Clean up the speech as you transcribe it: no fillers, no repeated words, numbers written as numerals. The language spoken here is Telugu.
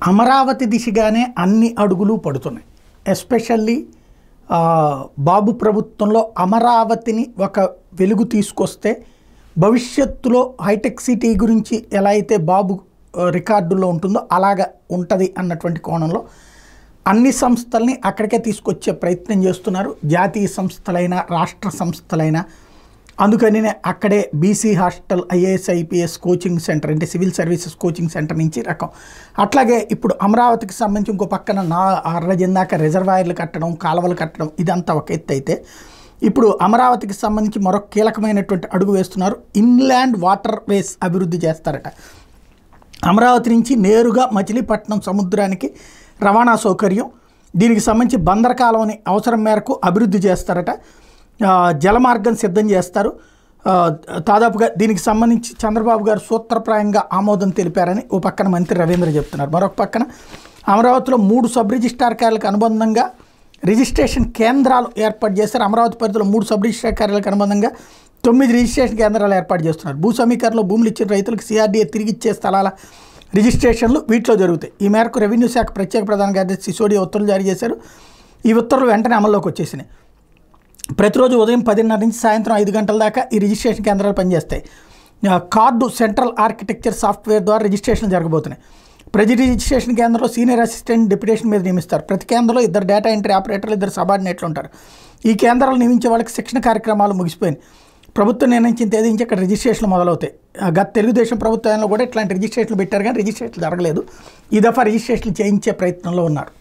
అమరావతి దిశగానే అన్ని అడుగులు పడుతున్నాయి. ఎస్పెషల్లీ బాబు ప్రభుత్వంలో అమరావతిని ఒక వెలుగు తీసుకొస్తే భవిష్యత్తులో హైటెక్ సిటీ గురించి ఎలా అయితే బాబు రికార్డుల్లో ఉంటుందో అలాగా ఉంటుంది అన్నటువంటి కోణంలో అన్ని సంస్థల్ని అక్కడికే తీసుకొచ్చే ప్రయత్నం చేస్తున్నారు. జాతీయ సంస్థలైనా రాష్ట్ర సంస్థలైనా. అందుకని అక్కడే BC hostel, IAS IPS coaching centre, అంటే సివిల్ సర్వీసెస్ కోచింగ్ సెంటర్ నుంచి రకం. అట్లాగే ఇప్పుడు అమరావతికి సంబంధించి ఇంకో పక్కన అర్రజిందాక రిజర్వాయర్లు కట్టడం, కాలువలు కట్టడం, ఇదంతా ఒక ఎత్తు అయితే ఇప్పుడు అమరావతికి సంబంధించి మరొక కీలకమైనటువంటి అడుగు వేస్తున్నారు. ఇన్లాండ్ వాటర్ వేస్ అభివృద్ధి చేస్తారట. అమరావతి నుంచి నేరుగా మచిలీపట్నం సముద్రానికి రవాణా సౌకర్యం, దీనికి సంబంధించి బందరకాలవని అవసరం మేరకు అభివృద్ధి చేస్తారట. జలమార్గం సిద్ధం చేస్తారు. దాదాపుగా దీనికి సంబంధించి చంద్రబాబు గారు సూత్రప్రాయంగా ఆమోదం తెలిపారని ఓ పక్కన మంత్రి రవీంద్ర చెప్తున్నారు. మరొక పక్కన అమరావతిలో 3 సబ్ రిజిస్ట్రార్ కార్యాలకు అనుబంధంగా రిజిస్ట్రేషన్ కేంద్రాలు ఏర్పాటు చేశారు. అమరావతి పరిధిలో 3 సబ్ రిజిస్ట్రార్ కార్యాలకు అనుబంధంగా 9 రిజిస్ట్రేషన్ కేంద్రాలు ఏర్పాటు చేస్తున్నారు. భూ సమీకరణలో భూములు ఇచ్చిన రైతులకు సిఆర్డీఏ తిరిగి ఇచ్చే స్థలాల రిజిస్ట్రేషన్లు వీటిలో జరుగుతాయి. ఈ మేరకు రెవెన్యూ శాఖ ప్రత్యేక ప్రధాన కార్యదర్శి సిసోడియా ఉత్తర్వులు జారీ చేశారు. ఈ ఉత్తర్వులు వెంటనే అమల్లోకి వచ్చేసినాయి. ప్రతిరోజు ఉదయం 10:30 నుంచి సాయంత్రం 5 గంటల దాకా ఈ రిజిస్ట్రేషన్ కేంద్రాలు పనిచేస్తాయి. కార్డు సెంట్రల్ ఆర్కిటెక్చర్ సాఫ్ట్వేర్ ద్వారా రిజిస్ట్రేషన్ జరగబోతున్నాయి. ప్రతి రిజిస్ట్రేషన్ కేంద్రంలో సీనియర్ అసిస్టెంట్ డిప్యూటేషన్ మీద నియమిస్తారు. ప్రతి కేంద్రంలో 2 డేటా ఎంట్రీ ఆపరేటర్లు, 2 సబార్డినేట్లు ఉంటారు. ఈ కేంద్రాలు నియమించే వాళ్ళకి శిక్షణ కార్యక్రమాలు ముగిసిపోయినాయి. ప్రభుత్వం నిర్ణయించిన తేదీ నుంచి అక్కడ రిజిస్ట్రేషన్లు మొదలవుతాయి. గత తెలుగుదేశం ప్రభుత్వంలో కూడా ఇట్లాంటి రిజిస్ట్రేషన్లు పెట్టారు, కానీ రిజిస్ట్రేషన్లు జరగలేదు. ఈ దఫా రిజిస్ట్రేషన్లు చేయించే ప్రయత్నంలో ఉన్నారు.